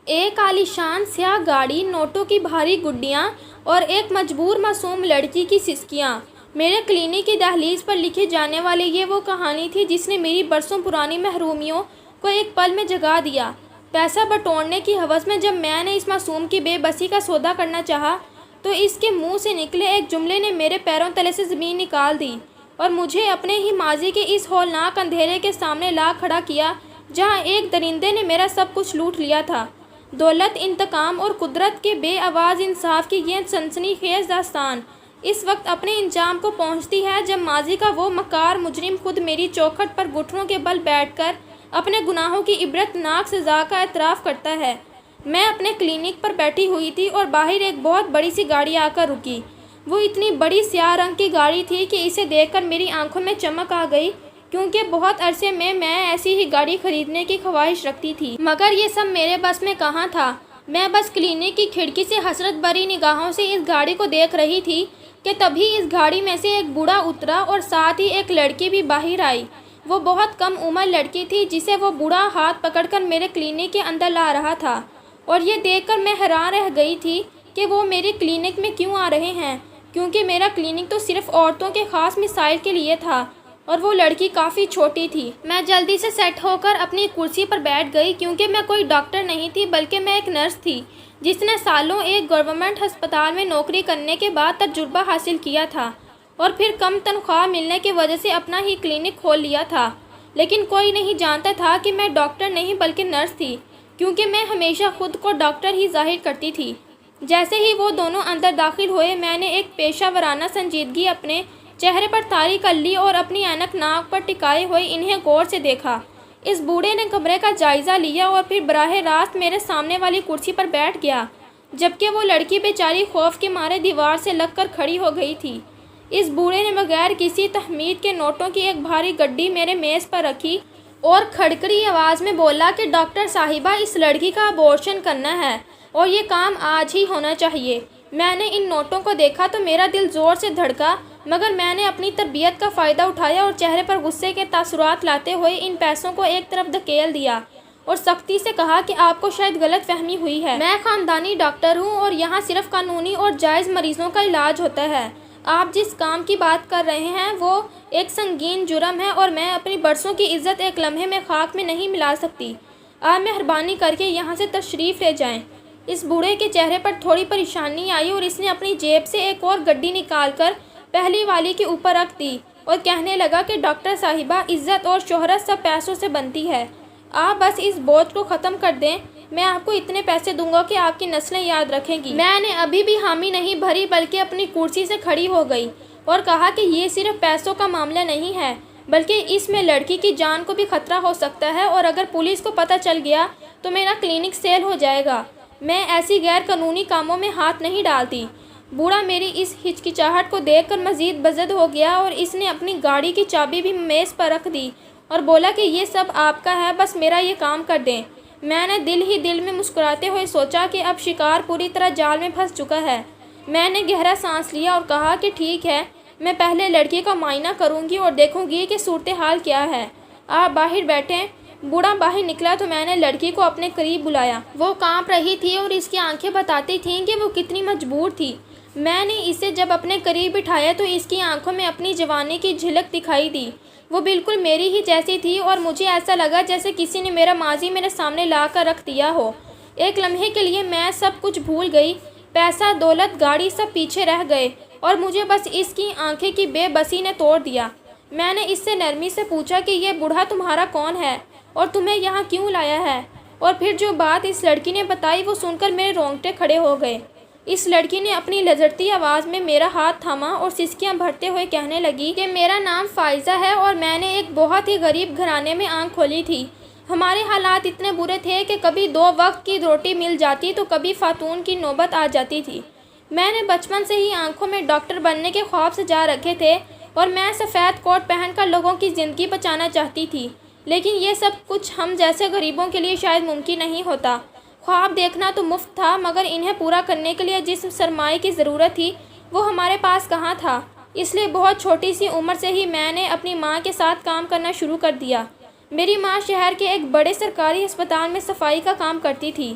ایک عالیشان سیاہ گاڑی، نوٹوں کی بھاری گڈیاں اور ایک مجبور معصوم لڑکی کی سسکیاں۔ میرے کلینک کی دہلیز پر لکھی جانے والی یہ وہ کہانی تھی جس نے میری برسوں پرانی محرومیوں کو ایک پل میں جگا دیا۔ پیسہ بٹورنے کی ہوس میں جب میں نے اس معصوم کی بے بسی کا سودا کرنا چاہا تو اس کے منہ سے نکلے ایک جملے نے میرے پیروں تلے سے زمین نکال دی اور مجھے اپنے ہی ماضی کے اس ہولناک اندھیرے کے سامنے لا کھڑا کیا جہاں ایک درندے نے میرا سب کچھ لوٹ لیا تھا۔ دولت، انتقام اور قدرت کے بے آواز انصاف کی یہ سنسنی خیز داستان اس وقت اپنے انجام کو پہنچتی ہے جب ماضی کا وہ مکار مجرم خود میری چوکھٹ پر گھٹنوں کے بل بیٹھ کر اپنے گناہوں کی عبرت ناک سزا کا اعتراف کرتا ہے۔ میں اپنے کلینک پر بیٹھی ہوئی تھی اور باہر ایک بہت بڑی سی گاڑی آ کر رکی۔ وہ اتنی بڑی سیاہ رنگ کی گاڑی تھی کہ اسے دیکھ کر میری آنکھوں میں چمک آ گئی، کیونکہ بہت عرصے میں ایسی ہی گاڑی خریدنے کی خواہش رکھتی تھی، مگر یہ سب میرے بس میں کہاں تھا۔ میں بس کلینک کی کھڑکی سے حسرت بھری نگاہوں سے اس گاڑی کو دیکھ رہی تھی کہ تبھی اس گاڑی میں سے ایک بوڑھا اترا اور ساتھ ہی ایک لڑکی بھی باہر آئی۔ وہ بہت کم عمر لڑکی تھی جسے وہ بوڑھا ہاتھ پکڑ کر میرے کلینک کے اندر لا رہا تھا، اور یہ دیکھ کر میں حیران رہ گئی تھی کہ وہ میرے کلینک میں کیوں آ رہے ہیں، کیونکہ میرا کلینک تو صرف عورتوں کے خاص مسائل کے لیے تھا اور وہ لڑکی کافی چھوٹی تھی۔ میں جلدی سے سیٹ ہو کر اپنی کرسی پر بیٹھ گئی، کیونکہ میں کوئی ڈاکٹر نہیں تھی بلکہ میں ایک نرس تھی جس نے سالوں ایک گورنمنٹ ہسپتال میں نوکری کرنے کے بعد تجربہ حاصل کیا تھا اور پھر کم تنخواہ ملنے کی وجہ سے اپنا ہی کلینک کھول لیا تھا۔ لیکن کوئی نہیں جانتا تھا کہ میں ڈاکٹر نہیں بلکہ نرس تھی، کیونکہ میں ہمیشہ خود کو ڈاکٹر ہی ظاہر کرتی تھی۔ جیسے ہی وہ دونوں اندر داخل ہوئے، میں نے ایک پیشہ ورانہ سنجیدگی اپنے چہرے پر طاری کر لی اور اپنی اینک ناک پر ٹکائے ہوئے انہیں غور سے دیکھا۔ اس بوڑھے نے کمرے کا جائزہ لیا اور پھر براہ راست میرے سامنے والی کرسی پر بیٹھ گیا، جبکہ وہ لڑکی بیچاری خوف کے مارے دیوار سے لگ کر کھڑی ہو گئی تھی۔ اس بوڑھے نے بغیر کسی تہمید کے نوٹوں کی ایک بھاری گڈی میرے میز پر رکھی اور کھڑکھڑی آواز میں بولا کہ ڈاکٹر صاحبہ، اس لڑکی کا ابورشن کرنا ہے اور یہ کام آج ہی ہونا چاہیے۔ میں نے ان نوٹوں کو دیکھا تو میرا دل زور سے دھڑکا، مگر میں نے اپنی تربیت کا فائدہ اٹھایا اور چہرے پر غصے کے تاثرات لاتے ہوئے ان پیسوں کو ایک طرف دھکیل دیا اور سختی سے کہا کہ آپ کو شاید غلط فہمی ہوئی ہے۔ میں خاندانی ڈاکٹر ہوں اور یہاں صرف قانونی اور جائز مریضوں کا علاج ہوتا ہے۔ آپ جس کام کی بات کر رہے ہیں وہ ایک سنگین جرم ہے اور میں اپنی برسوں کی عزت ایک لمحے میں خاک میں نہیں ملا سکتی۔ آپ مہربانی کر کے یہاں سے تشریف لے جائیں۔ اس بوڑھے کے چہرے پر تھوڑی پریشانی آئی اور اس نے اپنی جیب سے ایک اور گڈی نکال کر پہلی والی کے اوپر رکھ دی اور کہنے لگا کہ ڈاکٹر صاحبہ، عزت اور شہرت سب پیسوں سے بنتی ہے۔ آپ بس اس بوجھ کو ختم کر دیں، میں آپ کو اتنے پیسے دوں گا کہ آپ کی نسلیں یاد رکھیں گی۔ میں نے ابھی بھی حامی نہیں بھری بلکہ اپنی کرسی سے کھڑی ہو گئی اور کہا کہ یہ صرف پیسوں کا معاملہ نہیں ہے، بلکہ اس میں لڑکی کی جان کو بھی خطرہ ہو سکتا ہے، اور اگر پولیس کو پتہ چل گیا تو میرا کلینک سیل ہو جائے گا۔ میں ایسی غیر قانونی کاموں میں ہاتھ نہیں ڈالتی۔ بوڑھا میری اس ہچکچاہٹ کو دیکھ کر مزید بزد ہو گیا اور اس نے اپنی گاڑی کی چابی بھی میز پر رکھ دی اور بولا کہ یہ سب آپ کا ہے، بس میرا یہ کام کر دیں۔ میں نے دل ہی دل میں مسکراتے ہوئے سوچا کہ اب شکار پوری طرح جال میں پھنس چکا ہے۔ میں نے گہرا سانس لیا اور کہا کہ ٹھیک ہے، میں پہلے لڑکی کا معائنہ کروں گی اور دیکھوں گی کہ صورتحال کیا ہے۔ آپ باہر بیٹھیں۔ بوڑھا باہر نکلا تو میں نے لڑکی کو اپنے قریب بلایا۔ وہ کانپ رہی تھی اور اس کی آنکھیں بتاتی تھیں کہ وہ کتنی مجبور تھی۔ میں نے اسے جب اپنے قریب بٹھایا تو اس کی آنکھوں میں اپنی جوانی کی جھلک دکھائی دی۔ وہ بالکل میری ہی جیسی تھی اور مجھے ایسا لگا جیسے کسی نے میرا ماضی میرے سامنے لا کر رکھ دیا ہو۔ ایک لمحے کے لیے میں سب کچھ بھول گئی، پیسہ، دولت، گاڑی سب پیچھے رہ گئے اور مجھے بس اس کی آنکھیں کی بے بسی نے توڑ دیا۔ میں نے اس سے نرمی سے پوچھا کہ یہ بوڑھا تمہارا کون ہے اور تمہیں یہاں کیوں لایا ہے؟ اور پھر جو بات اس لڑکی نے بتائی وہ سن کر میرے رونگٹے کھڑے ہو گئے۔ اس لڑکی نے اپنی لرزتی آواز میں میرا ہاتھ تھاما اور سسکیاں بھرتے ہوئے کہنے لگی کہ میرا نام فائزہ ہے اور میں نے ایک بہت ہی غریب گھرانے میں آنکھ کھولی تھی۔ ہمارے حالات اتنے برے تھے کہ کبھی 2 وقت کی روٹی مل جاتی تو کبھی خاتون کی نوبت آ جاتی تھی۔ میں نے بچپن سے ہی آنکھوں میں ڈاکٹر بننے کے خواب سجا رکھے تھے اور میں سفید کوٹ پہن کر لوگوں کی زندگی بچانا چاہتی تھی، لیکن یہ سب کچھ ہم جیسے غریبوں کے لیے شاید ممکن نہیں ہوتا۔ خواب دیکھنا تو مفت تھا، مگر انہیں پورا کرنے کے لیے جس سرمایے کی ضرورت تھی وہ ہمارے پاس کہاں تھا۔ اس لیے بہت چھوٹی سی عمر سے ہی میں نے اپنی ماں کے ساتھ کام کرنا شروع کر دیا۔ میری ماں شہر کے ایک بڑے سرکاری ہسپتال میں صفائی کا کام کرتی تھی۔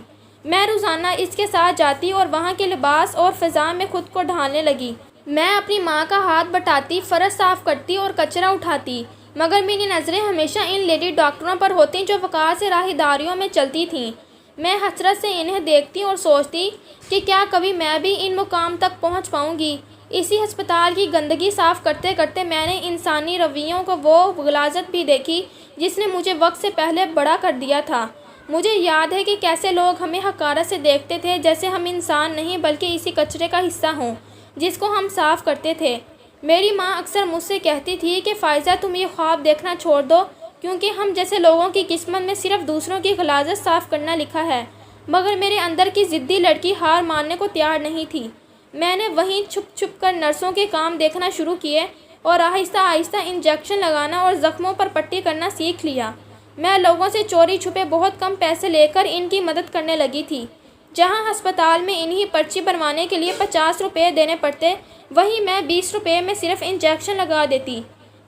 میں روزانہ اس کے ساتھ جاتی اور وہاں کے لباس اور فضا میں خود کو ڈھالنے لگی۔ میں اپنی ماں کا ہاتھ بٹاتی، فرش صاف کرتی اور کچرا اٹھاتی، مگر میری نظریں ہمیشہ ان لیڈی ڈاکٹروں پر ہوتیں جو وقار سے راہداریوں میں چلتی تھیں۔ میں حسرت سے انہیں دیکھتی اور سوچتی کہ کیا کبھی میں بھی ان مقام تک پہنچ پاؤں گی۔ اسی ہسپتال کی گندگی صاف کرتے کرتے میں نے انسانی رویوں کو وہ غلاظت بھی دیکھی جس نے مجھے وقت سے پہلے بڑا کر دیا تھا۔ مجھے یاد ہے کہ کیسے لوگ ہمیں حقارت سے دیکھتے تھے، جیسے ہم انسان نہیں بلکہ اسی کچرے کا حصہ ہوں جس کو ہم صاف کرتے تھے۔ میری ماں اکثر مجھ سے کہتی تھی کہ فائزہ تم یہ خواب دیکھنا چھوڑ دو، کیونکہ ہم جیسے لوگوں کی قسمت میں صرف دوسروں کی غلاظت صاف کرنا لکھا ہے۔ مگر میرے اندر کی ضدی لڑکی ہار ماننے کو تیار نہیں تھی۔ میں نے وہیں چھپ چھپ کر نرسوں کے کام دیکھنا شروع کیے اور آہستہ آہستہ انجیکشن لگانا اور زخموں پر پٹی کرنا سیکھ لیا۔ میں لوگوں سے چوری چھپے بہت کم پیسے لے کر ان کی مدد کرنے لگی تھی۔ جہاں ہسپتال میں انہیں پرچی بنوانے کے لیے 50 روپے دینے پڑتے، وہیں میں 20 روپے میں صرف انجیکشن لگا دیتی۔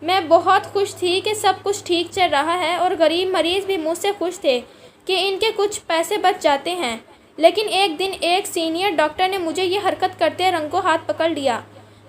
میں بہت خوش تھی کہ سب کچھ ٹھیک چل رہا ہے اور غریب مریض بھی مجھ سے خوش تھے کہ ان کے کچھ پیسے بچ جاتے ہیں۔ لیکن ایک دن ایک سینئر ڈاکٹر نے مجھے یہ حرکت کرتے رنگوں ہاتھ پکڑ لیا۔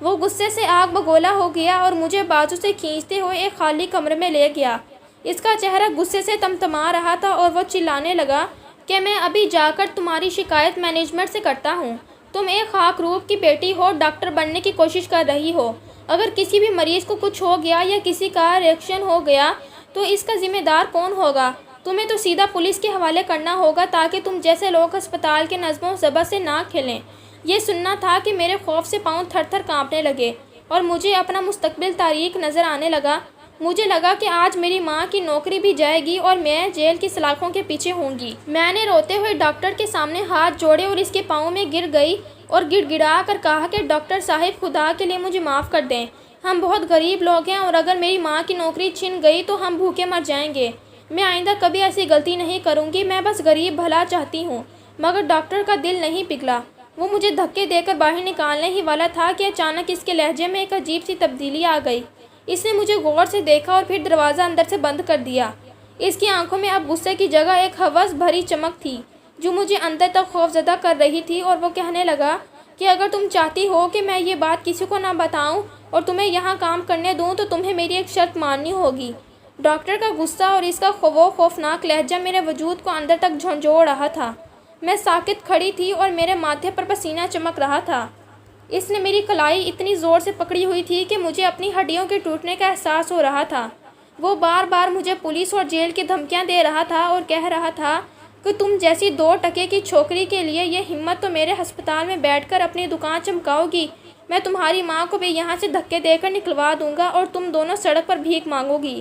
وہ غصے سے آگ بگولا ہو گیا اور مجھے بازو سے کھینچتے ہوئے ایک خالی کمرے میں لے گیا۔ اس کا چہرہ غصے سے تمتما رہا تھا اور وہ چلانے لگا کہ میں ابھی جا کر تمہاری شکایت مینجمنٹ سے کرتا ہوں۔ تم ایک خاک روب کی بیٹی ہو، ڈاکٹر بننے کی کوشش کر رہی ہو۔ اگر کسی بھی مریض کو کچھ ہو گیا یا کسی کا ریئیکشن ہو گیا تو اس کا ذمہ دار کون ہوگا؟ تمہیں تو سیدھا پولیس کے حوالے کرنا ہوگا تاکہ تم جیسے لوگ ہسپتال کے نظم و ضبط سے نہ کھیلیں۔ یہ سننا تھا کہ میرے خوف سے پاؤں تھر تھر کانپنے لگے اور مجھے اپنا مستقبل تاریک نظر آنے لگا۔ مجھے لگا کہ آج میری ماں کی نوکری بھی جائے گی اور میں جیل کی سلاخوں کے پیچھے ہوں گی۔ میں نے روتے ہوئے ڈاکٹر کے سامنے ہاتھ جوڑے اور اس کے پاؤں میں گر گئی اور گڑ گڑا کر کہا کہ ڈاکٹر صاحب، خدا کے لیے مجھے معاف کر دیں۔ ہم بہت غریب لوگ ہیں اور اگر میری ماں کی نوکری چھن گئی تو ہم بھوکے مر جائیں گے۔ میں آئندہ کبھی ایسی غلطی نہیں کروں گی، میں بس غریب بھلا چاہتی ہوں۔ مگر ڈاکٹر کا دل نہیں پگھلا۔ وہ مجھے دھکے دے کر باہر نکالنے ہی والا تھا کہ اچانک اس کے لہجے میں ایک عجیب سی تبدیلی آ گئی۔ اس نے مجھے غور سے دیکھا اور پھر دروازہ اندر سے بند کر دیا۔ اس کی آنکھوں میں اب غصے کی جگہ ایک ہوس بھری چمک تھی جو مجھے اندر تک خوفزدہ کر رہی تھی، اور وہ کہنے لگا کہ اگر تم چاہتی ہو کہ میں یہ بات کسی کو نہ بتاؤں اور تمہیں یہاں کام کرنے دوں تو تمہیں میری ایک شرط ماننی ہوگی۔ ڈاکٹر کا غصہ اور اس کا وہ خوفناک لہجہ میرے وجود کو اندر تک جھنجھوڑ رہا تھا۔ میں ساکت کھڑی تھی اور میرے ماتھے پر پسینہ چمک رہا تھا۔ اس نے میری کلائی اتنی زور سے پکڑی ہوئی تھی کہ مجھے اپنی ہڈیوں کے ٹوٹنے کا احساس ہو رہا تھا۔ وہ بار بار مجھے پولیس اور جیل کی دھمکیاں دے رہا تھا اور کہہ رہا تھا کہ تم جیسی 2 ٹکے کی چھوکری کے لیے یہ ہمت تو میرے ہسپتال میں بیٹھ کر اپنی دکان چمکاؤ گی۔ میں تمہاری ماں کو بھی یہاں سے دھکے دے کر نکلوا دوں گا اور تم دونوں سڑک پر بھیک مانگو گی۔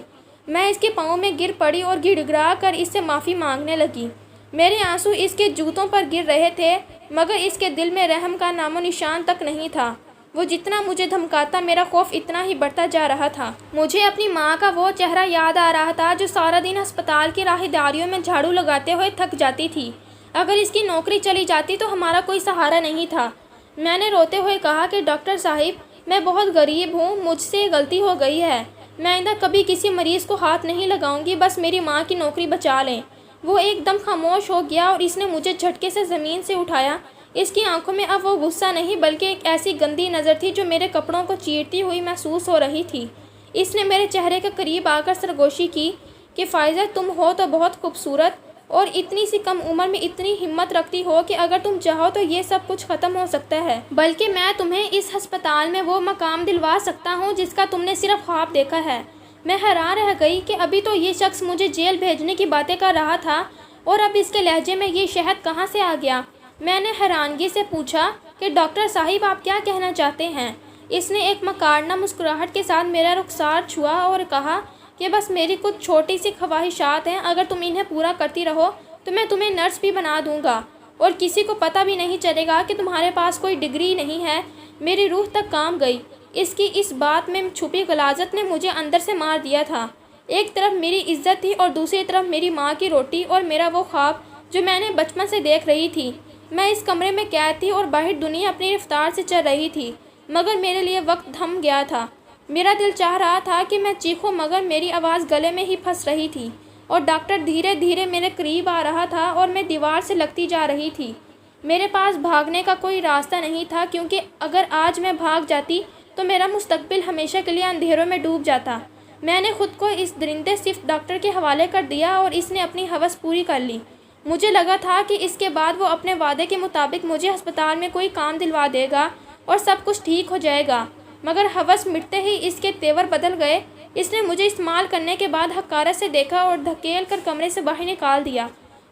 میں اس کے پاؤں میں گر پڑی اور گڑ گڑا کر اس سے معافی مانگنے لگی۔ میرے آنسو اس کے جوتوں پر گر رہے تھے، مگر اس کے دل میں رحم کا نام و نشان تک نہیں تھا۔ وہ جتنا مجھے دھمکاتا، میرا خوف اتنا ہی بڑھتا جا رہا تھا۔ مجھے اپنی ماں کا وہ چہرہ یاد آ رہا تھا جو سارا دن ہسپتال کی راہداریوں میں جھاڑو لگاتے ہوئے تھک جاتی تھی۔ اگر اس کی نوکری چلی جاتی تو ہمارا کوئی سہارا نہیں تھا۔ میں نے روتے ہوئے کہا کہ ڈاکٹر صاحب، میں بہت غریب ہوں، مجھ سے غلطی ہو گئی ہے۔ میں آئندہ کبھی کسی مریض کو ہاتھ نہیں لگاؤں گی، بس میری ماں کی نوکری بچا لیں۔ وہ ایک دم خاموش ہو گیا اور اس نے مجھے جھٹکے سے زمین سے اٹھایا۔ اس کی آنکھوں میں اب وہ غصہ نہیں بلکہ ایک ایسی گندی نظر تھی جو میرے کپڑوں کو چیرتی ہوئی محسوس ہو رہی تھی۔ اس نے میرے چہرے کے قریب آ کر سرگوشی کی کہ فائزہ، تم ہو تو بہت خوبصورت اور اتنی سی کم عمر میں اتنی ہمت رکھتی ہو کہ اگر تم چاہو تو یہ سب کچھ ختم ہو سکتا ہے، بلکہ میں تمہیں اس ہسپتال میں وہ مقام دلوا سکتا ہوں جس کا تم نے صرف خواب دیکھا ہے۔ میں حیران رہ گئی کہ ابھی تو یہ شخص مجھے جیل بھیجنے کی باتیں کر رہا تھا اور اب اس کے لہجے میں یہ شہد کہاں سے آ گیا۔ میں نے حیرانگی سے پوچھا کہ ڈاکٹر صاحب، آپ کیا کہنا چاہتے ہیں؟ اس نے ایک مکارنہ مسکراہٹ کے ساتھ میرا رخسار چھوا اور کہا کہ بس میری کچھ چھوٹی سی خواہشات ہیں، اگر تم انہیں پورا کرتی رہو تو میں تمہیں نرس بھی بنا دوں گا اور کسی کو پتہ بھی نہیں چلے گا کہ تمہارے پاس کوئی ڈگری نہیں ہے۔ میری روح تک کانپ گئی۔ اس کی اس بات میں چھپی غلاظت نے مجھے اندر سے مار دیا تھا۔ ایک طرف میری عزت تھی اور دوسری طرف میری ماں کی روٹی اور میرا وہ خواب جو میں نے بچپن سے دیکھ رہی تھی۔ میں اس کمرے میں قید تھی اور باہر دنیا اپنی رفتار سے چل رہی تھی، مگر میرے لیے وقت تھم گیا تھا۔ میرا دل چاہ رہا تھا کہ میں چیخوں، مگر میری آواز گلے میں ہی پھنس رہی تھی۔ اور ڈاکٹر دھیرے دھیرے میرے قریب آ رہا تھا اور میں دیوار سے لگتی جا رہی تھی۔ میرے پاس بھاگنے کا کوئی راستہ نہیں تھا، کیونکہ اگر آج میں بھاگ جاتی تو میرا مستقبل ہمیشہ کے لیے اندھیروں میں ڈوب جاتا۔ میں نے خود کو اس درندے صفت ڈاکٹر کے حوالے کر دیا اور اس نے اپنی ہوس پوری کر لی۔ مجھے لگا تھا کہ اس کے بعد وہ اپنے وعدے کے مطابق مجھے ہسپتال میں کوئی کام دلوا دے گا اور سب کچھ ٹھیک ہو جائے گا، مگر ہوس مٹتے ہی اس کے تیور بدل گئے۔ اس نے مجھے استعمال کرنے کے بعد حقارت سے دیکھا اور دھکیل کر کمرے سے باہر نکال دیا۔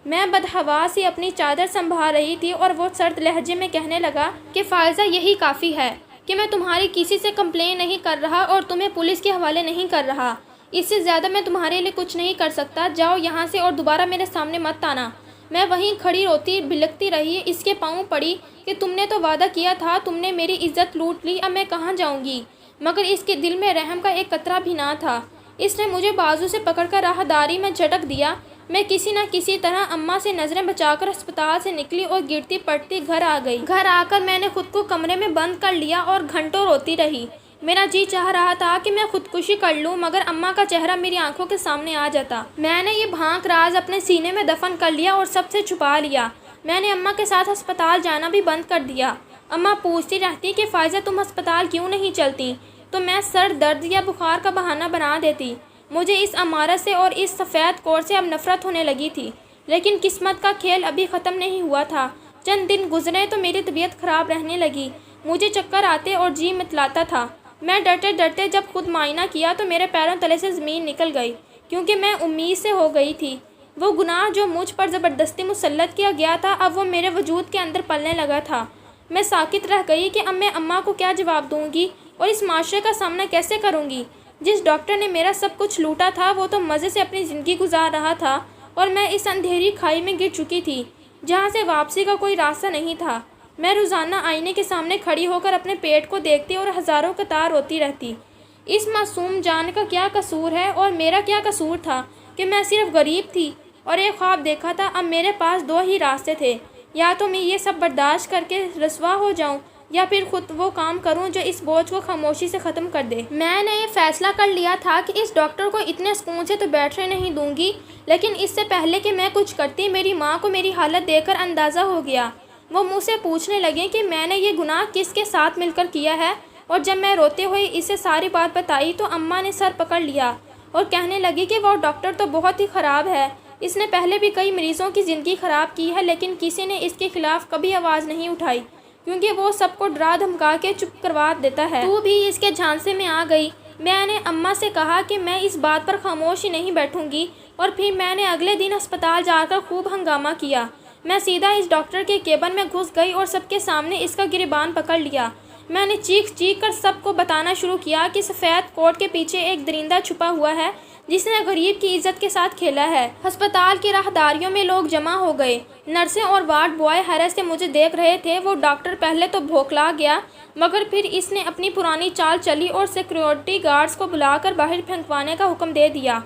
میں بدحواس ہی اپنی چادر سنبھال رہی تھی اور وہ سرد لہجے میں کہنے لگا کہ فائزہ، یہی کافی ہے کہ میں تمہاری کسی سے کمپلین نہیں کر رہا اور تمہیں پولیس کے حوالے نہیں کر رہا۔ اس سے زیادہ میں تمہارے لیے کچھ نہیں کر سکتا۔ جاؤ یہاں سے اور دوبارہ میرے سامنے مت آنا۔ میں وہیں کھڑی روتی بلکتی رہی، اس کے پاؤں پڑی کہ تم نے تو وعدہ کیا تھا، تم نے میری عزت لوٹ لی، اب میں کہاں جاؤں گی؟ مگر اس کے دل میں رحم کا ایک قطرہ بھی نہ تھا۔ اس نے مجھے بازو سے پکڑ کر راہداری میں جھٹک دیا۔ میں کسی نہ کسی طرح اماں سے نظریں بچا کر ہسپتال سے نکلی اور گرتی پڑتی گھر آ گئی۔ گھر آ کر میں نے خود کو کمرے میں بند کر لیا اور گھنٹوں روتی رہی۔ میرا جی چاہ رہا تھا کہ میں خودکشی کر لوں، مگر اماں کا چہرہ میری آنکھوں کے سامنے آ جاتا۔ میں نے یہ بھانک راز اپنے سینے میں دفن کر لیا اور سب سے چھپا لیا۔ میں نے اماں کے ساتھ ہسپتال جانا بھی بند کر دیا۔ اماں پوچھتی رہتی کہ فائزہ تم ہسپتال کیوں نہیں چلتی، تو میں سر درد یا بخار کا بہانہ بنا دیتی۔ مجھے اس عمارت سے اور اس سفید کوٹ سے اب نفرت ہونے لگی تھی، لیکن قسمت کا کھیل ابھی ختم نہیں ہوا تھا۔ چند دن گزرے تو میری طبیعت خراب رہنے لگی، مجھے چکر آتے اور جی متلاتا تھا۔ میں ڈرتے ڈرتے جب خود معائنہ کیا تو میرے پیروں تلے سے زمین نکل گئی، کیونکہ میں امید سے ہو گئی تھی۔ وہ گناہ جو مجھ پر زبردستی مسلط کیا گیا تھا اب وہ میرے وجود کے اندر پلنے لگا تھا۔ میں ساکت رہ گئی کہ اب میں اماں کو کیا جواب دوں گی اور اس معاشرے کا سامنا کیسے کروں گی۔ جس ڈاکٹر نے میرا سب کچھ لوٹا تھا وہ تو مزے سے اپنی زندگی گزار رہا تھا اور میں اس اندھیری کھائی میں گر چکی تھی جہاں سے واپسی کا کوئی راستہ نہیں تھا۔ میں روزانہ آئینے کے سامنے کھڑی ہو کر اپنے پیٹ کو دیکھتی اور ہزاروں قطار روتی رہتی۔ اس معصوم جان کا کیا قصور ہے اور میرا کیا قصور تھا کہ میں صرف غریب تھی اور ایک خواب دیکھا تھا۔ اب میرے پاس دو ہی راستے تھے، یا تو میں یہ سب برداشت کر کے رسوا ہو جاؤں یا پھر خود وہ کام کروں جو اس بوجھ کو خاموشی سے ختم کر دے۔ میں نے یہ فیصلہ کر لیا تھا کہ اس ڈاکٹر کو اتنے سکون سے تو بیٹھنے نہیں دوں گی، لیکن اس سے پہلے کہ میں کچھ کرتی میری ماں کو میری حالت دیکھ کر اندازہ ہو گیا۔ وہ مجھ سے پوچھنے لگے کہ میں نے یہ گناہ کس کے ساتھ مل کر کیا ہے، اور جب میں روتے ہوئے اسے ساری بات بتائی تو اماں نے سر پکڑ لیا اور کہنے لگی کہ وہ ڈاکٹر تو بہت ہی خراب ہے، اس نے پہلے بھی کئی مریضوں کی زندگی خراب کی ہے، لیکن کسی نے اس کے خلاف کبھی آواز نہیں اٹھائی، کیونکہ وہ سب کو ڈرا دھمکا کے چپ کروا دیتا ہے۔ تو بھی اس کے جھانسے میں آ گئی۔ میں نے اماں سے کہا کہ میں اس بات پر خاموش ہی نہیں بیٹھوں گی، اور پھر میں نے اگلے دن ہسپتال جا کر خوب ہنگامہ کیا۔ میں سیدھا اس ڈاکٹر کے کیبن میں گھس گئی اور سب کے سامنے اس کا گریبان پکڑ لیا۔ میں نے چیخ چیخ کر سب کو بتانا شروع کیا کہ سفید کوٹ کے پیچھے ایک درندہ چھپا ہوا ہے جس نے غریب کی عزت کے ساتھ کھیلا ہے۔ ہسپتال کی راہداریوں میں لوگ جمع ہو گئے۔ نرسیں اور وارڈ بوائے حیرت سے مجھے دیکھ رہے تھے۔ وہ ڈاکٹر پہلے تو بھوکلا گیا، مگر پھر اس نے اپنی پرانی چال چلی اور سیکیورٹی گارڈز کو بلا کر باہر پھینکوانے کا حکم دے دیا۔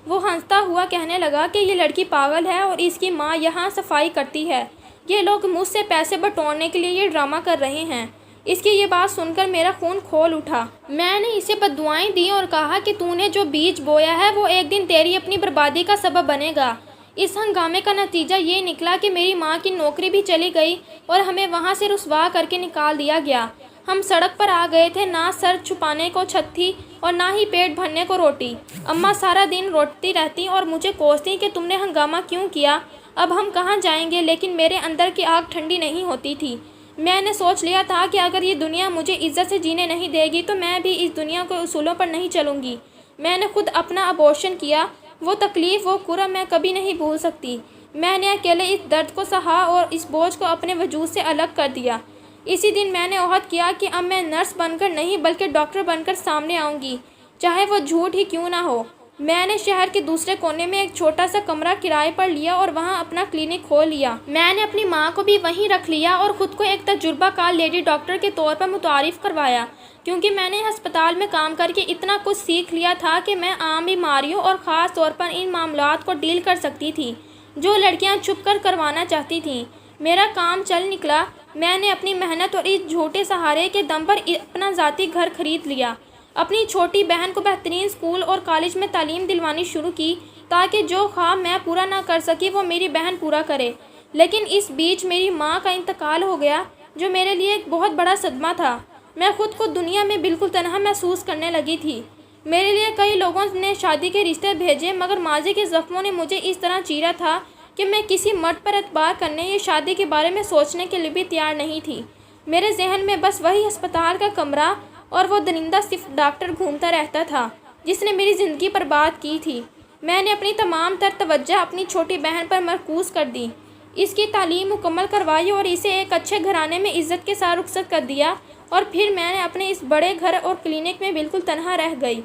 وہ ہنستا ہوا کہنے لگا کہ یہ لڑکی پاگل ہے اور اس کی ماں یہاں صفائی کرتی ہے، یہ لوگ مجھ سے پیسے بٹورنے کے لیے یہ ڈرامہ کر رہے ہیں۔ اس کی یہ بات سن کر میرا خون کھول اٹھا۔ میں نے اسے بددعائیں دیں اور کہا کہ تو نے جو بیج بویا ہے وہ ایک دن تیری اپنی بربادی کا سبب بنے گا۔ اس ہنگامے کا نتیجہ یہ نکلا کہ میری ماں کی نوکری بھی چلی گئی اور ہمیں وہاں سے رسوا کر کے نکال دیا گیا۔ ہم سڑک پر آ گئے تھے، نہ سر چھپانے کو چھت تھی اور نہ ہی پیٹ بھرنے کو روٹی۔ اماں سارا دن روتی رہتی اور مجھے کوستی کہ تم نے ہنگامہ کیوں کیا، اب ہم کہاں جائیں گے، لیکن میرے اندر کی آگ ٹھنڈی نہیں ہوتی تھی۔ میں نے سوچ لیا تھا کہ اگر یہ دنیا مجھے عزت سے جینے نہیں دے گی تو میں بھی اس دنیا کے اصولوں پر نہیں چلوں گی۔ میں نے خود اپنا ابورشن کیا۔ وہ تکلیف، وہ کرب میں کبھی نہیں بھول سکتی۔ میں نے اکیلے اس درد کو سہا اور اس بوجھ کو اپنے وجود سے الگ کر دیا۔ اسی دن میں نے عہد کیا کہ اب میں نرس بن کر نہیں بلکہ ڈاکٹر بن کر سامنے آؤں گی، چاہے وہ جھوٹ ہی کیوں نہ ہو۔ میں نے شہر کے دوسرے کونے میں ایک چھوٹا سا کمرہ کرائے پر لیا اور وہاں اپنا کلینک کھول لیا۔ میں نے اپنی ماں کو بھی وہیں رکھ لیا اور خود کو ایک تجربہ کار لیڈی ڈاکٹر کے طور پر متعارف کروایا، کیونکہ میں نے ہسپتال میں کام کر کے اتنا کچھ سیکھ لیا تھا کہ میں عام بیماریوں اور خاص طور پر ان معاملات کو ڈیل کر سکتی تھی جو لڑکیاں چھپ کر کروانا چاہتی تھیں۔ میرا کام چل نکلا۔ میں نے اپنی محنت اور اس جھوٹے سہارے کے دم پر اپنا ذاتی گھر خرید لیا، اپنی چھوٹی بہن کو بہترین اسکول اور کالج میں تعلیم دلوانی شروع کی۔ تاکہ جو خواب میں پورا نہ کر سکی وہ میری بہن پورا کرے۔ لیکن اس بیچ میری ماں کا انتقال ہو گیا، جو میرے لیے ایک بہت بڑا صدمہ تھا۔ میں خود کو دنیا میں بالکل تنہا محسوس کرنے لگی تھی۔ میرے لیے کئی لوگوں نے شادی کے رشتے بھیجے، مگر ماضی کے زخموں نے مجھے اس طرح چیرا تھا کہ میں کسی مرد پر اعتبار کرنے یا شادی کے بارے میں سوچنے کے لیے بھی تیار نہیں تھی۔ میرے ذہن میں بس وہی ہسپتال کا کمرہ اور وہ درندہ صرف ڈاکٹر گھومتا رہتا تھا جس نے میری زندگی برباد کی تھی۔ میں نے اپنی تمام تر توجہ اپنی چھوٹی بہن پر مرکوز کر دی، اس کی تعلیم مکمل کروائی اور اسے ایک اچھے گھرانے میں عزت کے ساتھ رخصت کر دیا، اور پھر میں نے اپنے اس بڑے گھر اور کلینک میں بالکل تنہا رہ گئی۔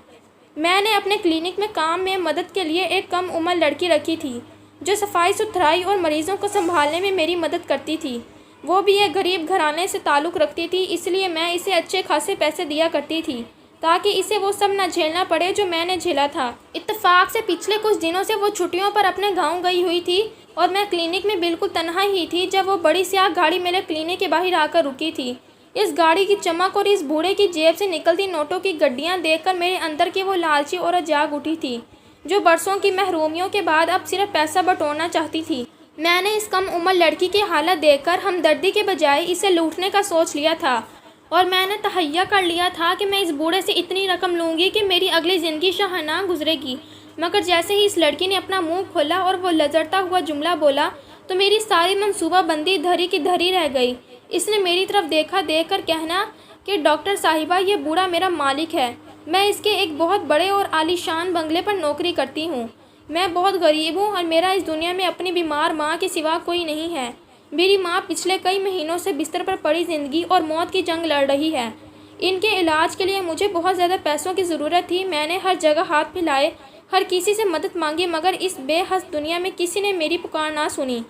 میں نے اپنے کلینک میں کام میں مدد کے لیے ایک کم عمر لڑکی رکھی تھی جو صفائی ستھرائی اور مریضوں کو سنبھالنے میں میری مدد کرتی تھی۔ وہ بھی ایک غریب گھرانے سے تعلق رکھتی تھی، اس لیے میں اسے اچھے خاصے پیسے دیا کرتی تھی تاکہ اسے وہ سب نہ جھیلنا پڑے جو میں نے جھیلا تھا۔ اتفاق سے پچھلے کچھ دنوں سے وہ چھٹیوں پر اپنے گاؤں گئی ہوئی تھی اور میں کلینک میں بالکل تنہا ہی تھی جب وہ بڑی سیاہ گاڑی میرے کلینک کے باہر آ کر رکی تھی۔ اس گاڑی کی چمک اور اس بوڑھے کی جیب سے نکلتی نوٹوں کی گڈیاں دیکھ کر میرے اندر کی وہ لالچی عورت جاگ اٹھی تھی جو برسوں کی محرومیوں کے بعد اب صرف پیسہ بٹورنا چاہتی تھی۔ میں نے اس کم عمر لڑکی کی حالت دیکھ کر ہمدردی کے بجائے اسے لوٹنے کا سوچ لیا تھا، اور میں نے تہیہ کر لیا تھا کہ میں اس بوڑھے سے اتنی رقم لوں گی کہ میری اگلی زندگی شاہانہ گزرے گی۔ مگر جیسے ہی اس لڑکی نے اپنا منہ کھولا اور وہ لرزتا ہوا جملہ بولا تو میری ساری منصوبہ بندی دھری کی دھری رہ گئی۔ اس نے میری طرف دیکھ کر کہنا کہ ڈاکٹر صاحبہ، یہ بوڑھا میرا مالک ہے، میں اس کے ایک بہت بڑے اور عالی شان بنگلے پر نوکری کرتی ہوں۔ میں بہت غریب ہوں اور میرا اس دنیا میں اپنی بیمار ماں کے سوا کوئی نہیں ہے۔ میری ماں پچھلے کئی مہینوں سے بستر پر پڑی زندگی اور موت کی جنگ لڑ رہی ہے۔ ان کے علاج کے لیے مجھے بہت زیادہ پیسوں کی ضرورت تھی۔ میں نے ہر جگہ ہاتھ پھیلائے، ہر کسی سے مدد مانگی، مگر اس بے حس دنیا میں کسی نے میری پکار نہ سنی۔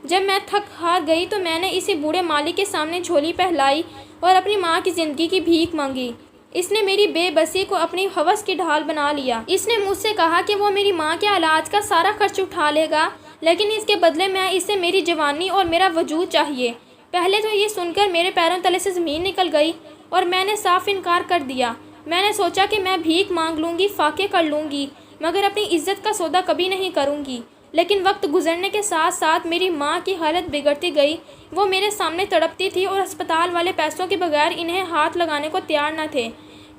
جب میں تھک ہار گئی تو میں نے اسی بوڑھے مالک کے سامنے جھولی پھیلائی اور اپنی ماں کی زندگی کی بھیک مانگی۔ اس نے میری بے بسی کو اپنی ہوس کی ڈھال بنا لیا۔ اس نے مجھ سے کہا کہ وہ میری ماں کے علاج کا سارا خرچ اٹھا لے گا، لیکن اس کے بدلے میں اسے میری جوانی اور میرا وجود چاہیے۔ پہلے تو یہ سن کر میرے پیروں تلے سے زمین نکل گئی اور میں نے صاف انکار کر دیا۔ میں نے سوچا کہ میں بھیک مانگ لوں گی، فاقے کر لوں گی، مگر اپنی عزت کا سودا کبھی نہیں کروں گی۔ لیکن وقت گزرنے کے ساتھ ساتھ میری ماں کی حالت بگڑتی گئی۔ وہ میرے سامنے تڑپتی تھی اور ہسپتال والے پیسوں کے بغیر انہیں ہاتھ لگانے کو تیار نہ تھے۔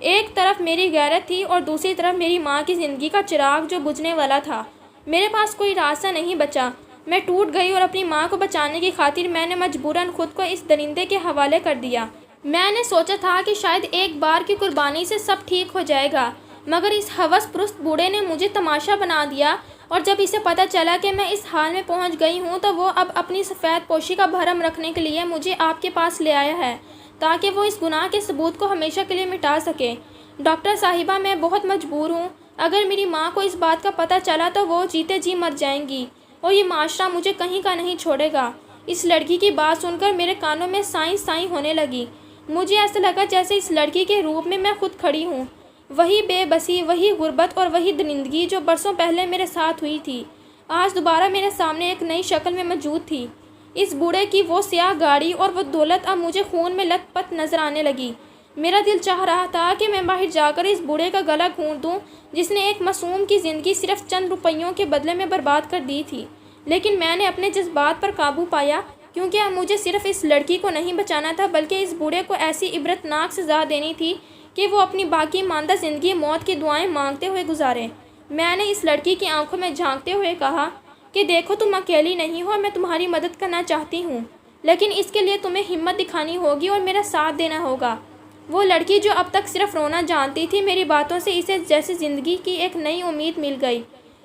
ایک طرف میری غیرت تھی اور دوسری طرف میری ماں کی زندگی کا چراغ جو بجھنے والا تھا۔ میرے پاس کوئی راستہ نہیں بچا۔ میں ٹوٹ گئی اور اپنی ماں کو بچانے کی خاطر میں نے مجبوراً خود کو اس درندے کے حوالے کر دیا۔ میں نے سوچا تھا کہ شاید ایک بار کی قربانی سے سب ٹھیک ہو جائے گا، مگر اس ہوس پرست بوڑھے نے مجھے تماشا بنا دیا، اور جب اسے پتہ چلا کہ میں اس حال میں پہنچ گئی ہوں تو وہ اب اپنی سفید پوشی کا بھرم رکھنے کے لیے مجھے آپ کے پاس لے آیا ہے تاکہ وہ اس گناہ کے ثبوت کو ہمیشہ کے لیے مٹا سکے۔ ڈاکٹر صاحبہ، میں بہت مجبور ہوں۔ اگر میری ماں کو اس بات کا پتہ چلا تو وہ جیتے جی مر جائیں گی اور یہ معاشرہ مجھے کہیں کا نہیں چھوڑے گا۔ اس لڑکی کی بات سن کر میرے کانوں میں سائیں ہونے لگی۔ مجھے ایسا لگا جیسے اس لڑکی کے روپ میں میں خود کھڑی ہوں، وہی بے بسی، وہی غربت اور وہی درندگی جو برسوں پہلے میرے ساتھ ہوئی تھی، آج دوبارہ میرے سامنے ایک نئی شکل میں موجود تھی۔ اس بوڑھے کی وہ سیاہ گاڑی اور وہ دولت اب مجھے خون میں لت پت نظر آنے لگی۔ میرا دل چاہ رہا تھا کہ میں باہر جا کر اس بوڑھے کا گلا گھونٹ دوں جس نے ایک معصوم کی زندگی صرف چند روپیوں کے بدلے میں برباد کر دی تھی، لیکن میں نے اپنے جذبات پر قابو پایا، کیونکہ اب مجھے صرف اس لڑکی کو نہیں بچانا تھا بلکہ اس بوڑھے کو ایسی عبرتناک سزا دینی تھی کہ وہ اپنی باقی ماندہ زندگی موت کی دعائیں مانگتے ہوئے گزارے۔ میں نے اس لڑکی کی آنکھوں میں جھانکتے ہوئے کہا کہ دیکھو، تم اکیلی نہیں ہو، میں تمہاری مدد کرنا چاہتی ہوں، لیکن اس کے لیے تمہیں ہمت دکھانی ہوگی اور میرا ساتھ دینا ہوگا۔ وہ لڑکی جو اب تک صرف رونا جانتی تھی، میری باتوں سے اسے جیسے زندگی کی ایک نئی امید مل گئی۔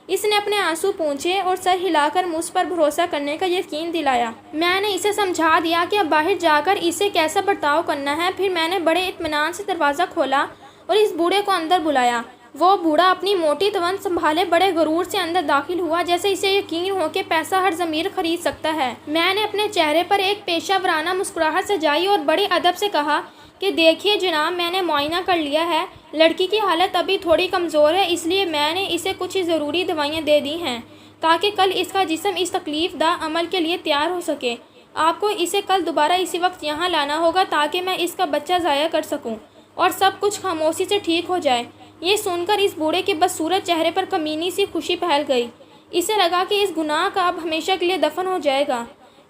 اس نے اپنے آنسو پونچھے اور سر ہلا کر مجھ پر بھروسہ کرنے کا یقین دلایا۔ میں نے اسے سمجھا دیا کہ اب باہر جا کر اسے کیسا برتاؤ کرنا ہے۔ پھر میں نے بڑے اطمینان سے دروازہ کھولا اور اس بوڑھے کو اندر بلایا۔ وہ بوڑھا اپنی موٹی توان سنبھالے بڑے غرور سے اندر داخل ہوا، جیسے اسے یقین ہو کہ پیسہ ہر ضمیر خرید سکتا ہے۔ میں نے اپنے چہرے پر ایک پیشہ ورانہ مسکراہٹ سجائی اور بڑے ادب سے کہا کہ دیکھیے جناب، میں نے معائنہ کر لیا ہے، لڑکی کی حالت ابھی تھوڑی کمزور ہے، اس لیے میں نے اسے کچھ ضروری دوائیاں دے دی ہیں تاکہ کل اس کا جسم اس تکلیف دہ عمل کے لیے تیار ہو سکے۔ آپ کو اسے کل دوبارہ اسی وقت یہاں لانا ہوگا تاکہ میں اس کا بچہ ضائع کر سکوں اور سب کچھ خاموشی سے ٹھیک ہو جائے۔ یہ سن کر اس بوڑھے کے بدصورت چہرے پر کمینی سی خوشی پھیل گئی۔ اسے لگا کہ اس گناہ کا اب ہمیشہ کے لیے دفن ہو جائے گا۔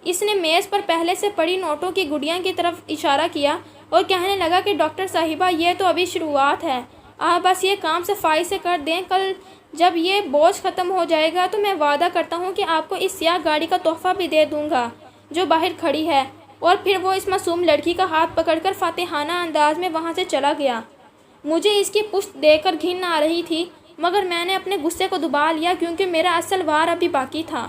اس نے میز پر پہلے سے پڑی نوٹوں کی گڈیاں کی طرف اشارہ کیا اور کہنے لگا کہ ڈاکٹر صاحبہ، یہ تو ابھی شروعات ہے، آپ بس یہ کام صفائی سے کر دیں۔ کل جب یہ بوجھ ختم ہو جائے گا تو میں وعدہ کرتا ہوں کہ آپ کو اس سیاہ گاڑی کا تحفہ بھی دے دوں گا جو باہر کھڑی ہے۔ اور پھر وہ اس معصوم لڑکی کا ہاتھ پکڑ کر فاتحانہ انداز میں وہاں سے چلا گیا۔ مجھے اس کی پشت دیکھ کر گھن آ رہی تھی، مگر میں نے اپنے غصے کو دبا لیا کیونکہ میرا اصل وار ابھی باقی تھا۔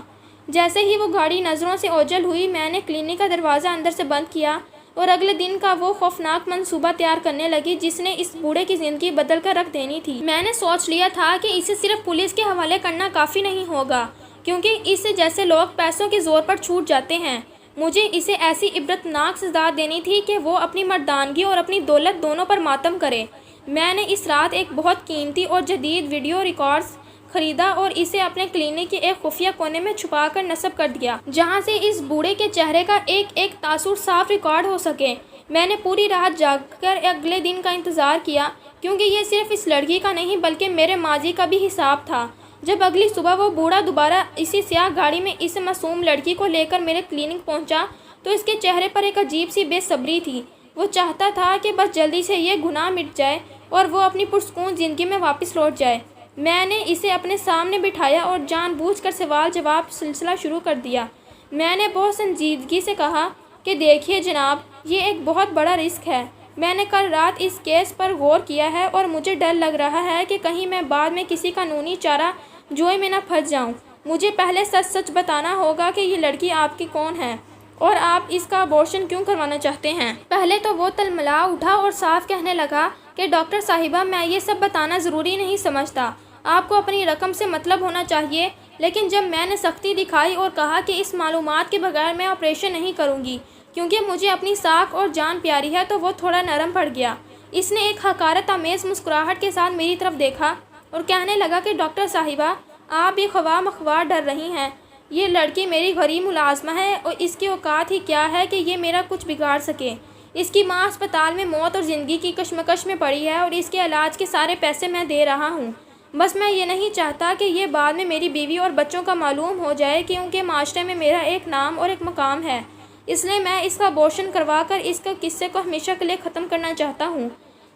جیسے ہی وہ گاڑی نظروں سے اوجھل ہوئی، میں نے کلینک کا دروازہ اندر سے بند کیا اور اگلے دن کا وہ خوفناک منصوبہ تیار کرنے لگی جس نے اس بوڑھے کی زندگی بدل کر رکھ دینی تھی۔ میں نے سوچ لیا تھا کہ اسے صرف پولیس کے حوالے کرنا کافی نہیں ہوگا، کیونکہ اس جیسے لوگ پیسوں کے زور پر چھوٹ جاتے ہیں۔ مجھے اسے ایسی عبرتناک سزا دینی تھی کہ وہ اپنی مردانگی اور اپنی دولت دونوں پر ماتم کرے۔ میں نے اس رات ایک بہت قیمتی اور جدید ویڈیو ریکارڈر خریدا اور اسے اپنے کلینک کے ایک خفیہ کونے میں چھپا کر نصب کر دیا، جہاں سے اس بوڑھے کے چہرے کا ایک ایک تاثر صاف ریکارڈ ہو سکے۔ میں نے پوری رات جاگ کر اگلے دن کا انتظار کیا، کیونکہ یہ صرف اس لڑکی کا نہیں بلکہ میرے ماضی کا بھی حساب تھا۔ جب اگلی صبح وہ بوڑھا دوبارہ اسی سیاہ گاڑی میں اس معصوم لڑکی کو لے کر میرے کلینک پہنچا تو اس کے چہرے پر ایک عجیب سی بے صبری تھی۔ وہ چاہتا تھا کہ بس جلدی سے یہ گناہ مٹ جائے اور وہ اپنی پرسکون زندگی میں واپس لوٹ جائے۔ میں نے اسے اپنے سامنے بٹھایا اور جان بوجھ کر سوال جواب سلسلہ شروع کر دیا۔ میں نے بہت سنجیدگی سے کہا کہ دیکھیے جناب، یہ ایک بہت بڑا رسک ہے۔ میں نے کل رات اس کیس پر غور کیا ہے اور مجھے ڈر لگ رہا ہے کہ کہیں میں بعد میں کسی قانونی چارہ جوئی میں نہ پھنس جاؤں۔ مجھے پہلے سچ سچ بتانا ہوگا کہ یہ لڑکی آپ کی کون ہے اور آپ اس کا ابورشن کیوں کروانا چاہتے ہیں۔ پہلے تو وہ تلملا اٹھا اور صاف کہنے لگا کہ ڈاکٹر صاحبہ، میں یہ سب بتانا ضروری نہیں سمجھتا، آپ کو اپنی رقم سے مطلب ہونا چاہیے۔ لیکن جب میں نے سختی دکھائی اور کہا کہ اس معلومات کے بغیر میں آپریشن نہیں کروں گی کیونکہ مجھے اپنی ساکھ اور جان پیاری ہے، تو وہ تھوڑا نرم پڑ گیا۔ اس نے ایک حقارت آمیز مسکراہٹ کے ساتھ میری طرف دیکھا اور کہنے لگا کہ ڈاکٹر صاحبہ، آپ بھی خواہ مخواہ ڈر رہی ہیں۔ یہ لڑکی میری غریب ملازمہ ہے اور اس کی اوقات ہی کیا ہے کہ یہ میرا کچھ بگاڑ سکے۔ اس کی ماں اسپتال میں موت اور زندگی کی کشمکش میں پڑی ہے اور اس کے علاج کے سارے پیسے میں دے رہا ہوں۔ بس میں یہ نہیں چاہتا کہ یہ بعد میں میری بیوی اور بچوں کا معلوم ہو جائے، کیونکہ معاشرے میں میرا ایک نام اور ایک مقام ہے۔ اس لیے میں اس کا ابورشن کروا کر اس کے قصے کو ہمیشہ کے لیے ختم کرنا چاہتا ہوں۔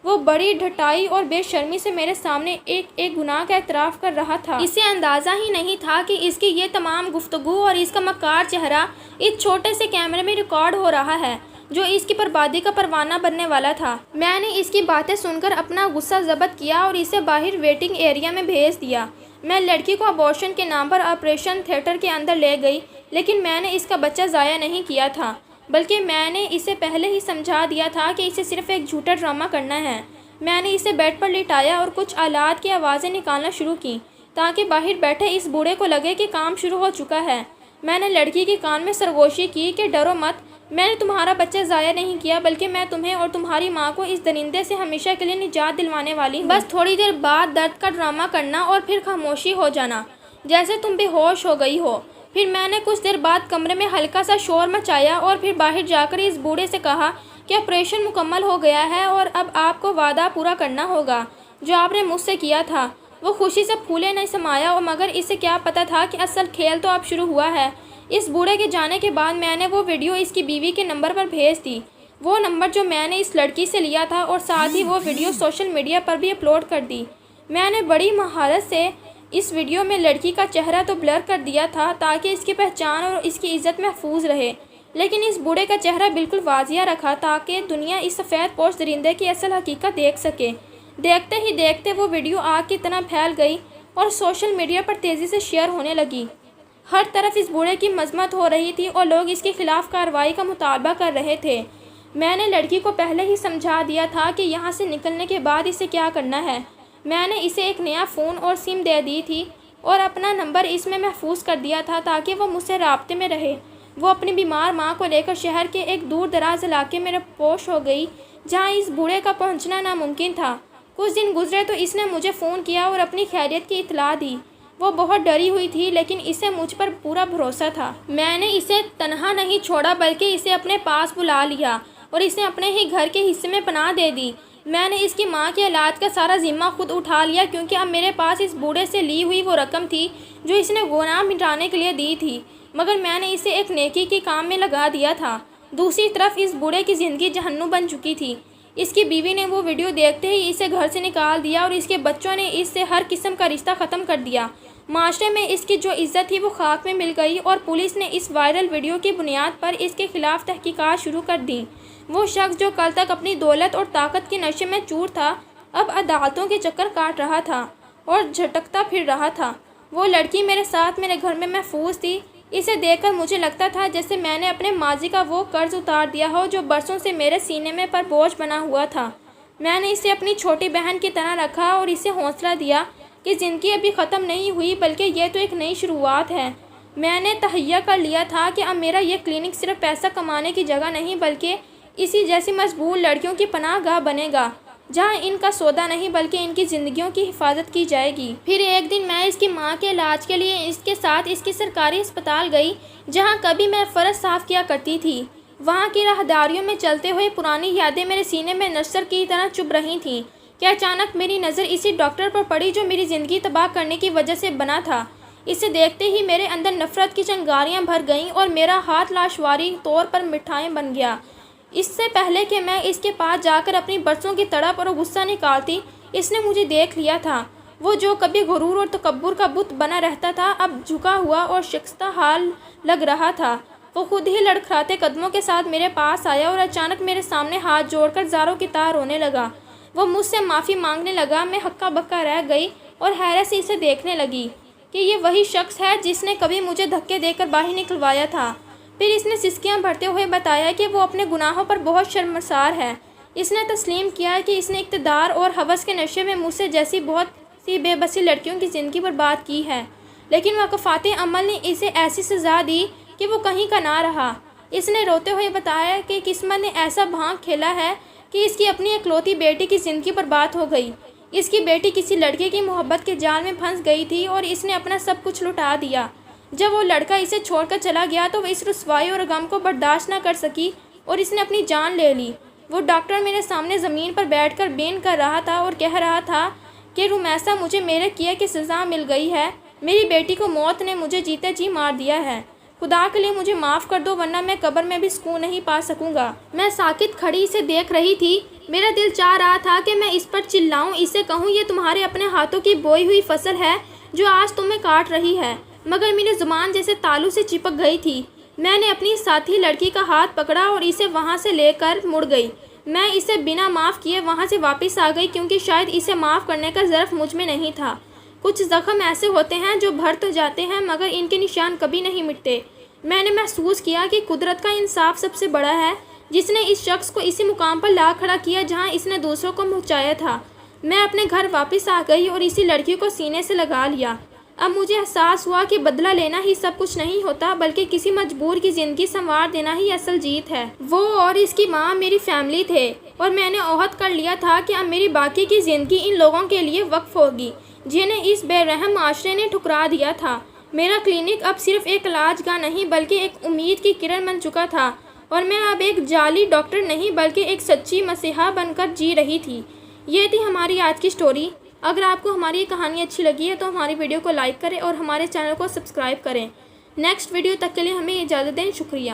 وہ بڑی ڈھٹائی اور بے شرمی سے میرے سامنے ایک ایک گناہ کا اعتراف کر رہا تھا۔ اسے اندازہ ہی نہیں تھا کہ اس کی یہ تمام گفتگو اور اس کا مکار چہرہ اس چھوٹے سے کیمرے میں ریکارڈ ہو رہا ہے جو اس کی بربادی کا پروانہ بننے والا تھا۔ میں نے اس کی باتیں سن کر اپنا غصہ ضبط کیا اور اسے باہر ویٹنگ ایریا میں بھیج دیا۔ میں لڑکی کو ابورشن کے نام پر آپریشن تھیٹر کے اندر لے گئی، لیکن میں نے اس کا بچہ ضائع نہیں کیا تھا، بلکہ میں نے اسے پہلے ہی سمجھا دیا تھا کہ اسے صرف ایک جھوٹا ڈرامہ کرنا ہے۔ میں نے اسے بیڈ پر لٹایا اور کچھ آلات کی آوازیں نکالنا شروع کی تاکہ باہر بیٹھے اس بوڑھے کو لگے کہ کام شروع ہو چکا ہے۔ میں نے لڑکی کے کان میں سرگوشی کی کہ ڈرو مت، میں نے تمہارا بچہ ضائع نہیں کیا، بلکہ میں تمہیں اور تمہاری ماں کو اس درندے سے ہمیشہ کے لیے نجات دلوانے والی ہوں۔ بس تھوڑی دیر بعد درد کا ڈرامہ کرنا اور پھر خاموشی ہو جانا جیسے تم بے ہوش ہو گئی ہو۔ پھر میں نے کچھ دیر بعد کمرے میں ہلکا سا شور مچایا اور پھر باہر جا کر اس بوڑھے سے کہا کہ آپریشن مکمل ہو گیا ہے اور اب آپ کو وعدہ پورا کرنا ہوگا جو آپ نے مجھ سے کیا تھا۔ وہ خوشی سے پھولے نہیں سمایا، اور مگر اسے کیا پتا تھا کہ اصل کھیل تو اب شروع ہوا ہے۔ اس بوڑھے کے جانے کے بعد میں نے وہ ویڈیو اس کی بیوی کے نمبر پر بھیج دی، وہ نمبر جو میں نے اس لڑکی سے لیا تھا، اور ساتھ ہی وہ ویڈیو سوشل میڈیا پر بھی اپلوڈ کر دی۔ میں نے بڑی مہارت سے اس ویڈیو میں لڑکی کا چہرہ تو بلر کر دیا تھا تاکہ اس کی پہچان اور اس کی عزت محفوظ رہے، لیکن اس بوڑھے کا چہرہ بالکل واضح رکھا تاکہ دنیا اس سفید پوش درندے کی اصل حقیقت دیکھ سکے۔ دیکھتے ہی دیکھتے وہ ویڈیو آگ کی طرح پھیل گئی اور سوشل میڈیا پر تیزی سے شیئر ہونے لگی۔ ہر طرف اس بوڑھے کی مذمت ہو رہی تھی اور لوگ اس کے خلاف کارروائی کا مطالبہ کر رہے تھے۔ میں نے لڑکی کو پہلے ہی سمجھا دیا تھا کہ یہاں سے نکلنے کے بعد اسے کیا کرنا ہے۔ میں نے اسے ایک نیا فون اور سم دے دی تھی اور اپنا نمبر اس میں محفوظ کر دیا تھا تاکہ وہ مجھ سے رابطے میں رہے۔ وہ اپنی بیمار ماں کو لے کر شہر کے ایک دور دراز علاقے میں رپوش ہو گئی جہاں اس بوڑھے کا پہنچنا ناممکن تھا۔ کچھ دن گزرے تو اس نے مجھے فون کیا اور اپنی خیریت کی اطلاع دی۔ وہ بہت ڈری ہوئی تھی لیکن اسے مجھ پر پورا بھروسہ تھا۔ میں نے اسے تنہا نہیں چھوڑا بلکہ اسے اپنے پاس بلا لیا اور اسے اپنے ہی گھر کے حصے میں پناہ دے دی۔ میں نے اس کی ماں کے علاج کا سارا ذمہ خود اٹھا لیا کیونکہ اب میرے پاس اس بوڑھے سے لی ہوئی وہ رقم تھی جو اس نے گناہ مٹانے کے لیے دی تھی، مگر میں نے اسے ایک نیکی کے کام میں لگا دیا تھا۔ دوسری طرف اس بوڑھے کی زندگی جہنم بن چکی تھی۔ اس کی بیوی نے وہ ویڈیو دیکھتے ہی اسے گھر سے نکال دیا اور اس کے بچوں نے اس سے ہر قسم کا رشتہ ختم کر دیا۔ معاشرے میں اس کی جو عزت تھی وہ خاک میں مل گئی اور پولیس نے اس وائرل ویڈیو کی بنیاد پر اس کے خلاف تحقیقات شروع کر دیں۔ وہ شخص جو کل تک اپنی دولت اور طاقت کے نشے میں چور تھا، اب عدالتوں کے چکر کاٹ رہا تھا اور جھٹکتا پھر رہا تھا۔ وہ لڑکی میرے ساتھ میرے گھر میں محفوظ تھی۔ اسے دیکھ کر مجھے لگتا تھا جیسے میں نے اپنے ماضی کا وہ قرض اتار دیا ہو جو برسوں سے میرے سینے میں پر بوجھ بنا ہوا تھا۔ میں نے اسے اپنی چھوٹی بہن کی طرح رکھا اور اسے حوصلہ دیا کہ زندگی ابھی ختم نہیں ہوئی بلکہ یہ تو ایک نئی شروعات ہے۔ میں نے تہیہ کر لیا تھا کہ اب میرا یہ کلینک صرف پیسہ کمانے کی جگہ نہیں بلکہ اسی جیسی مجبور لڑکیوں کی پناہ گاہ بنے گا، جہاں ان کا سودا نہیں بلکہ ان کی زندگیوں کی حفاظت کی جائے گی۔ پھر ایک دن میں اس کی ماں کے علاج کے لیے اس کے ساتھ اس کی سرکاری اسپتال گئی جہاں کبھی میں فرش صاف کیا کرتی تھی۔ وہاں کی راہداریوں میں چلتے ہوئے پرانی یادیں میرے سینے میں نشتر کی طرح چبھ رہی تھیں کہ اچانک میری نظر اسی ڈاکٹر پر پڑی جو میری زندگی تباہ کرنے کی وجہ سے بنا تھا۔ اسے دیکھتے ہی میرے اندر نفرت کی چنگاریاں بھر گئیں اور میرا ہاتھ لاشواری طور پر مٹھائیں بن گیا۔ اس سے پہلے کہ میں اس کے پاس جا کر اپنی برسوں کی تڑپ اور غصہ نکالتی، اس نے مجھے دیکھ لیا تھا۔ وہ جو کبھی غرور اور تکبر کا بت بنا رہتا تھا اب جھکا ہوا اور شکستہ حال لگ رہا تھا۔ وہ خود ہی لڑکھڑاتے قدموں کے ساتھ میرے پاس آیا اور اچانک میرے سامنے ہاتھ جوڑ کر زاروں کی طرح رونے لگا۔ وہ مجھ سے معافی مانگنے لگا۔ میں ہکا بکا رہ گئی اور حیرت سے اسے دیکھنے لگی کہ یہ وہی شخص ہے جس نے کبھی مجھے دھکے دے کر باہر نکلوایا تھا۔ پھر اس نے سسکیاں بھرتے ہوئے بتایا کہ وہ اپنے گناہوں پر بہت شرمسار ہے۔ اس نے تسلیم کیا کہ اس نے اقتدار اور ہوس کے نشے میں مجھ سے جیسی بہت سی بے بسی لڑکیوں کی زندگی برباد کی ہے، لیکن وقفات عمل نے اسے ایسی سزا دی کہ وہ کہیں کا نہ رہا۔ اس نے روتے ہوئے بتایا کہ قسمت نے ایسا بھانگ کھیلا ہے کہ اس کی اپنی اکلوتی بیٹی کی زندگی برباد ہو گئی۔ اس کی بیٹی کسی لڑکے کی محبت کے جال میں پھنس گئی تھی اور اس نے اپنا سب کچھ لٹا دیا۔ جب وہ لڑکا اسے چھوڑ کر چلا گیا تو وہ اس رسوائی اور غم کو برداشت نہ کر سکی اور اس نے اپنی جان لے لی۔ وہ ڈاکٹر میرے سامنے زمین پر بیٹھ کر بین کر رہا تھا اور کہہ رہا تھا کہ رمیسا، مجھے میرے کیے کی سزا مل گئی ہے۔ میری بیٹی کو موت نے مجھے جیتے جی مار دیا ہے۔ خدا کے لیے مجھے معاف کر دو ورنہ میں قبر میں بھی سکون نہیں پا سکوں گا۔ میں ساکت کھڑی اسے دیکھ رہی تھی۔ میرا دل چاہ رہا تھا کہ میں اس پر چلاؤں، اسے کہوں یہ تمہارے اپنے ہاتھوں کی بوئی ہوئی فصل ہے جو آج تمہیں کاٹ رہی ہے، مگر میری زبان جیسے تالو سے چپک گئی تھی۔ میں نے اپنی ساتھی لڑکی کا ہاتھ پکڑا اور اسے وہاں سے لے کر مڑ گئی۔ میں اسے بنا معاف کیے وہاں سے واپس آ گئی کیونکہ شاید اسے معاف کرنے کا ظرف مجھ میں نہیں تھا۔ کچھ زخم ایسے ہوتے ہیں جو بھر تو جاتے ہیں مگر ان کے نشان کبھی نہیں مٹتے۔ میں نے محسوس کیا کہ قدرت کا انصاف سب سے بڑا ہے جس نے اس شخص کو اسی مقام پر لا کھڑا کیا جہاں اس نے دوسروں کو پہنچایا تھا۔ میں اپنے گھر واپس آ گئی اور اسی لڑکی کو سینے سے لگا لیا۔ اب مجھے احساس ہوا کہ بدلہ لینا ہی سب کچھ نہیں ہوتا بلکہ کسی مجبور کی زندگی سنوار دینا ہی اصل جیت ہے۔ وہ اور اس کی ماں میری فیملی تھے اور میں نے عہد کر لیا تھا کہ اب میری باقی کی زندگی ان لوگوں کے لیے وقف ہوگی جنہیں اس بے رحم معاشرے نے ٹھکرا دیا تھا۔ میرا کلینک اب صرف ایک علاج گاہ نہیں بلکہ ایک امید کی کرن بن چکا تھا اور میں اب ایک جعلی ڈاکٹر نہیں بلکہ ایک سچی مسیحا بن کر جی رہی تھی۔ یہ تھی ہماری آج کی سٹوری۔ اگر آپ کو ہماری یہ کہانی اچھی لگی ہے تو ہماری ویڈیو کو لائک کریں اور ہمارے چینل کو سبسکرائب کریں۔ نیکسٹ ویڈیو تک کے لیے ہمیں اجازت دیں۔ شکریہ۔